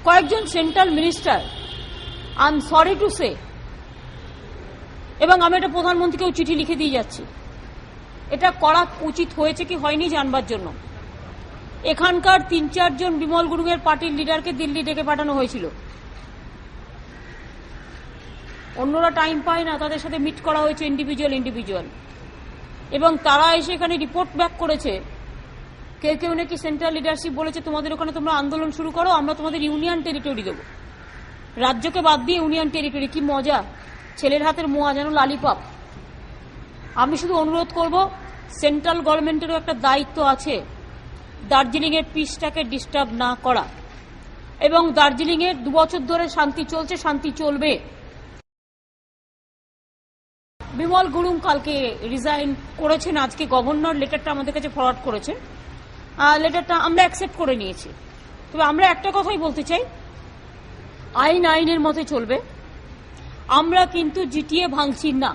কয়েকজন central minister, I am sorry to say, এবং আমি এটা প্রধানমন্ত্রীকেও চিঠি লিখে দিয়ে যাচ্ছি, এটা করা উচিত হয়েছে কি হয়নি জানবার জন্য। এখানকার ৩-৪ জন বিমল গুরুংয়ের পার্টির লিডারকে দিল্লি ডেকে পাঠানো হয়েছিল। অন্যরা টাইম পায় না, তাদের সাথে মিট করা হয়েছে ইন্ডিভিজুয়াল, এবং তারা এসে এখানে রিপোর্ট ব্যাক করেছে। কেউ নাকি সেন্ট্রাল লিডারশিপ বলেছে তোমাদের ওখানে তোমরা আন্দোলন শুরু করো, আমরা তোমাদের ইউনিয়ন টেরিটরি দেবো, রাজ্যকে বাদ দিয়ে ইউনিয়ন টেরিটরি। কি মজা, ছেলের হাতের মোয়া যেন লালিপপ। আমি শুধু অনুরোধ করব, সেন্ট্রাল গভর্নমেন্টেরও একটা দায়িত্ব আছে দার্জিলিং এর পিসটাকে ডিস্টার্ব না করা, এবং দার্জিলিং এর 2 বছর ধরে শান্তি চলছে, শান্তি চলবে। বিমল গুরুং কালকে রিজাইন করেছেন, আজকে গভর্নর লেটারটা আমাদের কাছে ফরওয়ার্ড করেছেন, লেটারটা আমরা অ্যাকসেপ্ট করে নিয়েছি। তবে আমরা একটা কথাই বলতে চাই, আইনের মতে চলবে, আমরা কিন্তু জিটিএ ভাঙছি না,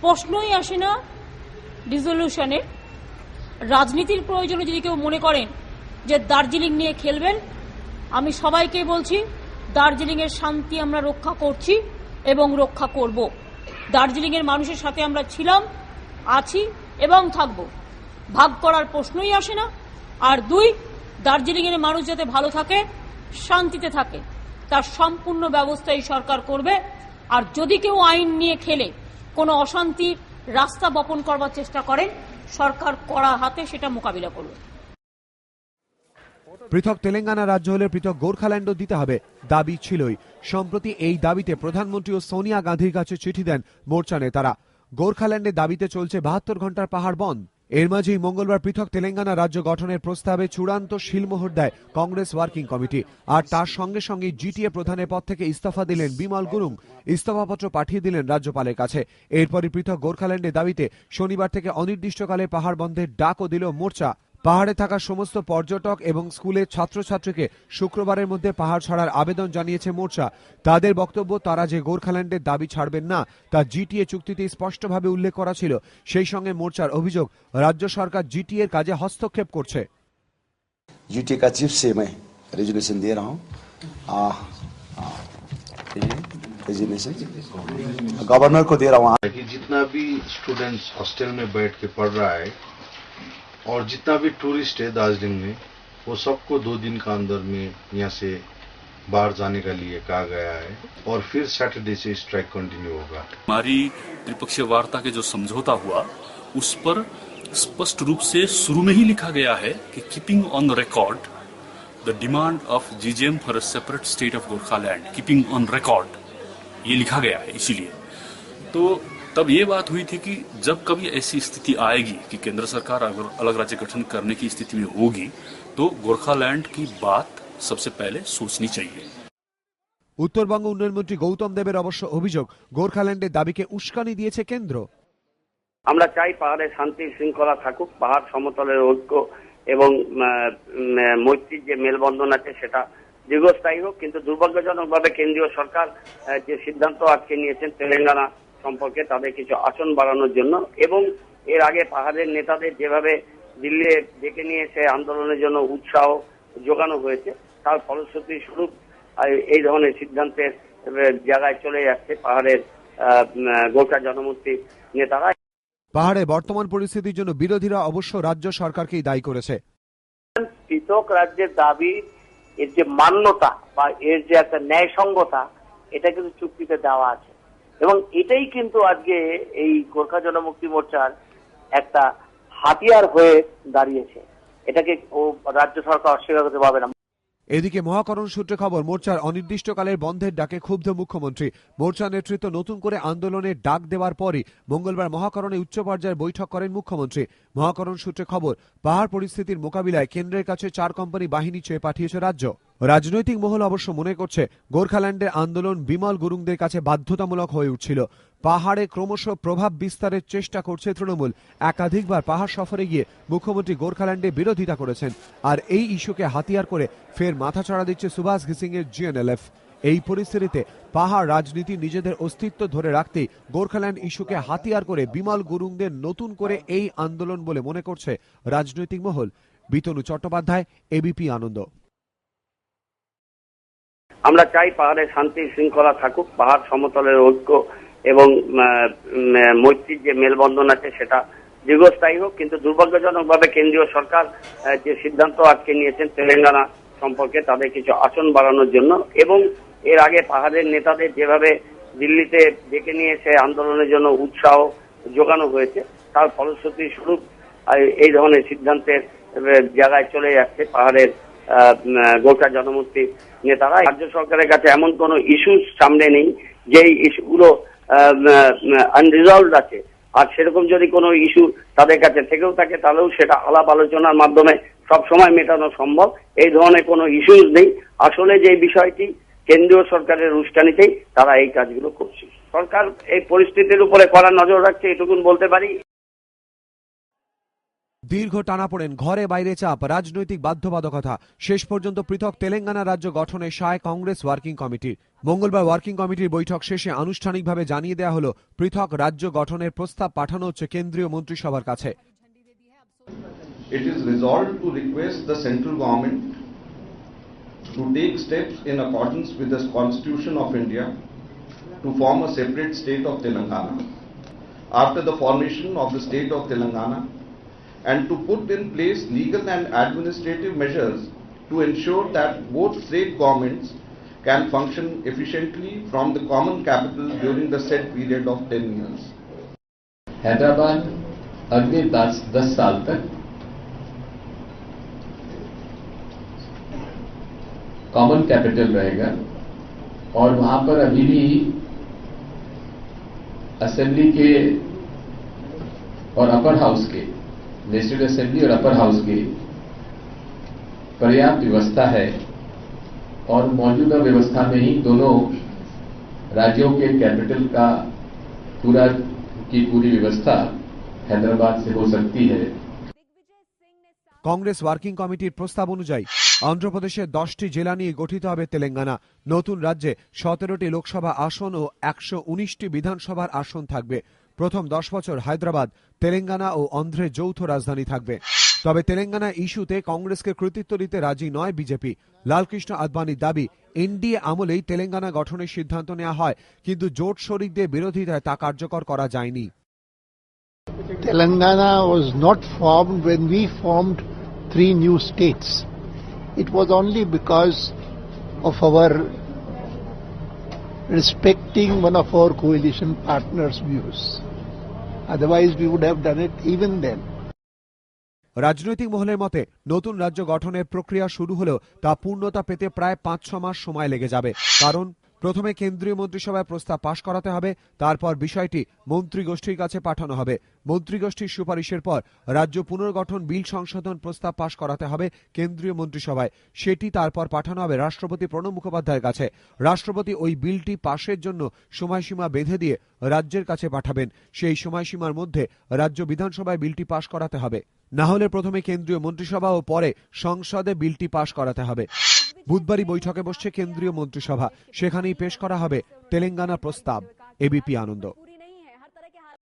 প্রশ্নই আসে না রিজলিউশনের। রাজনীতির প্রয়োজনে যদি কেউ মনে করেন যে দার্জিলিং নিয়ে খেলবেন, আমি সবাইকে বলছি দার্জিলিং এর শান্তি আমরা রক্ষা করছি এবং রক্ষা করব। দার্জিলিং এর মানুষের সাথে আমরা ছিলাম, আছি এবং থাকব, ভাগ করার প্রশ্নই আসে না। আর 2, দার্জিলিং এর মানুষ যাতে ভালো থাকে, শান্তিতে থাকে, তার সম্পূর্ণ ব্যবস্থা এই সরকার করবে। আর যদি কেউ আইন নিয়ে খেলে কোনো অশান্তির রাস্তা বপন করবার চেষ্টা করেন, সরকার কড়া হাতে সেটা মোকাবিলা করবে। পৃথক তেলেঙ্গানা রাজ্য হলে পৃথক গোর্খাল্যান্ডও দিতে হবে, দাবি ছিলই। সম্প্রতি এই দাবিতে প্রধানমন্ত্রী ও সোনিয়া গান্ধীর কাছে চিঠি দেন মোর্চা নেতারা। গোর্খাল্যান্ডের দাবিতে চলছে 72 ঘন্টার পাহাড় বন্ধ। এর মাঝেই মঙ্গলবার পৃথক তেলেঙ্গানা রাজ্য গঠনের প্রস্তাবে চূড়ান্ত শিলমোহর দেয় কংগ্রেস ওয়ার্কিং কমিটি। আর তার সঙ্গে সঙ্গে জিটিএ প্রধানের পদ থেকে ইস্তফা দিলেন বিমল গুরুং, ইস্তফাপত্র পাঠিয়ে দিলেন রাজ্যপালের কাছে। এরপরই পৃথক গোর্খাল্যান্ডের দাবিতে শনিবার থেকে অনির্দিষ্টকালে পাহাড় বন্ধের ডাকও দিল মোর্চা। পাহাড়ে থাকা সমস্ত পর্যটক এবং স্কুলের ছাত্রছাত্রীকে শুক্রবারের মধ্যে পাহাড় ছাড়ার আবেদন জানিয়েছে মোর্চা। তাদের বক্তব্য, তারা যে গোর্খাল্যান্ডের দাবি ছাড়বেন না তা জিটিএ চুক্তিতে স্পষ্টভাবে উল্লেখ করা ছিল। সেই সঙ্গে মোর্চার অভিযোগ, রাজ্য সরকার জিটিএ এর কাজে হস্তক্ষেপ করছে। जीटीए का चीफ से मैं रेजोल्यूशन दे रहा हूँ, गवर्नर को दे रहा हूँ कि जितना भी स्टूडेंट्स हॉस्टल में बैठ के पढ़ रहा है और जितना भी टूरिस्ट है दार्जिलिंग में, वो सबको 2 दिन का अंदर में यहाँ से बाहर जाने का लिए कहा गया है, और फिर सैटरडे से स्ट्राइक कंटिन्यू होगा। हमारी त्रिपक्षीय वार्ता के जो समझौता हुआ, उस पर स्पष्ट रूप से शुरू में ही लिखा गया है कि keeping on record the demand of GJM for a separate state of Gorkhaland, keeping on record, ये लिखा गया है। इसीलिए तो तब ये बात हुई थी कि जब कभी ऐसी स्थिति आएगी कि केंद्र सरकार अगर अलग राज्य गठन करने की स्थिति में होगी, तो गोरखालैंड की बात सबसे पहले सोचनी चाहिए। উত্তরবঙ্গ উন্নয়ন মন্ত্রী গৌতম দেবের অবশ্য অভিযোগ, গোর্খাল্যান্ডের দাবিকে উস্কানি দিয়েছে কেন্দ্র। আমরা চাই পাহাড়ে শান্তি শৃঙ্খলা থাকুক, পাহাড় সমতলের ঐক্য এবং মৈত্রীর যে মেলবন্ধন আছে সেটা দীর্ঘস্থায়ী হোক। কিন্তু দুর্ভাগ্যজনকভাবে কেন্দ্রীয় সরকার যে সিদ্ধান্ত আজকে নিয়েছেন তেলেঙ্গানা সম্পর্কে, তাদের কিছু আসন বাড়ানোর জন্য, এবং এর আগে পাহাড়ের নেতাদের যেভাবে দিল্লি ডেকে নিয়ে এসে আন্দোলনের জন্য উৎসাহ যোগানো হয়েছে, তার ফলশ্রুতি স্বরূপ এই ধরনের সিদ্ধান্তের জায়গায় চলে যাচ্ছে পাহাড়ের গোর্খা জনমুক্তি নেতারা। পাহাড়ে বর্তমান পরিস্থিতির জন্য বিরোধীরা অবশ্য রাজ্য সরকারকেই দায়ী করেছে। পৃথক রাজ্যের দাবি, এর যে মান্যতা বা এর যে একটা ন্যায়সঙ্গতা, এটা কিন্তু চুক্তিতে দেওয়া আছে, এবং এটাই কিন্তু আজকে এই গোর্খা জনমুক্তি মোর্চার একটা হাতিয়ার হয়ে দাঁড়িয়েছে। এটাকে রাজ্য সরকার অস্বীকার করতে পারবে না। এদিকে মহাকরণ সূত্রে খবর, মোর্চার অনির্দিষ্টকালের বন্ধের ডাকে ক্ষুব্ধ মুখ্যমন্ত্রী। মোর্চা নেতৃত্ব নতুন করে আন্দোলনের ডাক দেওয়ার পরই মঙ্গলবার মহাকরণে উচ্চ পর্যায়ের বৈঠক করেন মুখ্যমন্ত্রী। মহাকরণ সূত্রে খবর, পাহাড় পরিস্থিতির মোকাবিলায় কেন্দ্রের কাছে 4 কোম্পানি বাহিনী চেয়ে পাঠিয়েছে রাজ্য। রাজনৈতিক মহল অবশ্য মনে করছে গোর্খাল্যান্ডের আন্দোলন বিমল গুরুংদের কাছে বাধ্যতামূলক হয়ে উঠছিল। পাহাড়ে ক্রমশ প্রভাব বিস্তারের চেষ্টা করছে তৃণমূল। একাধিকবার পাহাড় সফরে গিয়ে মুখ্যমন্ত্রী গোর্খাল্যান্ডে বিরোধিতা করেছেন। আর এই ইস্যুকে হাতিয়ার করে ফের মাথাচাড়া দিচ্ছে সুভাষ ঘিসিং এর জিএনএলএফ। এই পরিস্থিতিতে পাহাড় রাজনীতি নিজেদের অস্তিত্ব ধরে রাখতেই গোর্খাল্যান্ড ইস্যুকে হাতিয়ার করে বিমল গুরুংদের নতুন করে এই আন্দোলন বলে মনে করছে রাজনৈতিক মহল। বিতনু চট্টোপাধ্যায়, এবিপি আনন্দ। আমরা চাই পাহাড়ে শান্তি শৃঙ্খলা থাকুক, পাহাড় সমতলের ঐক্য এবং মৈত্রীর যে মেলবন্ধন আছে সেটা দীর্ঘস্থায়ী হোক। কিন্তু দুর্ভাগ্যজনকভাবে কেন্দ্রীয় সরকার যে সিদ্ধান্ত আজকে নিয়েছেন তেলেঙ্গানা সম্পর্কে, তাদের কিছু আসন বাড়ানোর জন্য এবং এর আগে পাহাড়ের নেতাদের যেভাবে দিল্লিতে ডেকে নিয়ে এসে আন্দোলনের জন্য উৎসাহ যোগানো হয়েছে, তার ফলশ্রুতি স্বরূপ এই ধরনের সিদ্ধান্তের জায়গায় চলে যাচ্ছে পাহাড়ের গোর্খা জনমুক্তির নেতারা। রাজ্য সরকারের কাছে এমন কোন ইস্যু সামনে নেই যেই ইস্যুগুলো আনরিজলভড আছে, আর সেরকম যদি কোনো ইস্যু তাদের কাছে থেকেও থাকে তাহলেও সেটা আলাপ আলোচনার মাধ্যমে সবসময় মেটানো সম্ভব। এই ধরনের কোনো ইস্যুজ নেই। আসলে যে বিষয়টি কেন্দ্রীয় সরকারের উস্কানিতেই তারা এই কাজগুলো করছে। সরকার এই পরিস্থিতির উপরে কড়া নজর রাখছে, এটুকুন বলতে পারি। দীর্ঘ টানাপোড়েন, ঘরে বাইরে চাপ, রাজনৈতিক বাধ্যবাধকতা, শেষ পর্যন্ত পৃথক তেলেঙ্গানা রাজ্য গঠনে সায় কংগ্রেস ওয়ার্কিং কমিটির। মঙ্গলবার ওয়ার্কিং কমিটির বৈঠক শেষে আনুষ্ঠানিকভাবে জানিয়ে দেওয়া হলো পৃথক রাজ্য গঠনের প্রস্তাব পাঠানো হচ্ছে কেন্দ্রীয় মন্ত্রিসভার কাছে। It is resolved to request the central government to take steps in accordance with the Constitution of India to form a separate state of Telangana after the formation of the state of Telangana, and to put in place legal and administrative measures to ensure that both state governments can function efficiently from the common capital during the said period of 10 years. Hyderabad अगले 10 साल तक common capital रहेगा और वहां पर अभी भी assembly के और अपर हाउस के, लेजिस्लेटिव असेंबली और अपर हाउस की पर्याप्त व्यवस्था है और मौजूदा व्यवस्था में ही दोनों राज्यों के कैपिटल का पूरी व्यवस्था हैदराबाद से हो सकती है। কংগ্রেস ওয়ার্কিং কমিটির প্রস্তাব অনুযায়ী অন্ধ্রপ্রদেশের 10টি জেলা নিয়ে গঠিত হবে তেলেঙ্গানা। নতুন রাজ্যে 17টি লোকসভা আসন ও 119টি বিধানসভার আসন থাকবে। প্রথম 10 বছর হায়দ্রাবাদ তেলেঙ্গানা ও অন্ধ্রের যৌথ রাজধানী থাকবে। তবে তেলেঙ্গানা ইস্যুতে কংগ্রেসকে কৃতিত্ব দিতে রাজি নয় বিজেপি। লালকৃষ্ণ আদবানির দাবি, এনডিএ আমলেই তেলেঙ্গানা গঠনের সিদ্ধান্ত নেওয়া হয়, কিন্তু জোট শরিকদের বিরোধিতায় তা কার্যকর করা যায়নি। Telangana was not formed when we formed 3 new states. It was only because of our respecting one of our coalition partners' views. Otherwise we would have done it even then. রাজনৈতিক মহলের মতে নতুন রাজ্য গঠনের প্রক্রিয়া শুরু হলেও তা পূর্ণতা পেতে প্রায় 5-6 মাস সময় লেগে যাবে। কারণ প্রথমে কেন্দ্রীয় মন্ত্রিসভায় প্রস্তাব পাশ করাতে হবে, তারপর বিষয়টি মন্ত্রিগোষ্ঠীর কাছে পাঠানো হবে। মন্ত্রিগোষ্ঠীর সুপারিশের পর রাজ্য পুনর্গঠন বিল সংশোধন প্রস্তাব পাশ করাতে হবে কেন্দ্রীয় মন্ত্রিসভায়। সেটি তারপর পাঠানো হবে রাষ্ট্রপতি প্রণব মুখোপাধ্যায়ের কাছে। রাষ্ট্রপতি ওই বিলটি পাশের জন্য সময়সীমা বেঁধে দিয়ে রাজ্যের কাছে পাঠাবেন। সেই সময়সীমার মধ্যে রাজ্য বিধানসভায় বিলটি পাশ করাতে হবে। না হলে প্রথমে কেন্দ্রীয় মন্ত্রিসভা ও পরে সংসদে বিলটি পাশ করাতে হবে। বুধবারই বৈঠকে বসছে কেন্দ্রীয় মন্ত্রিসভা, সেখানেই পেশ করা হবে তেলেঙ্গানা প্রস্তাব। এবিপি আনন্দ।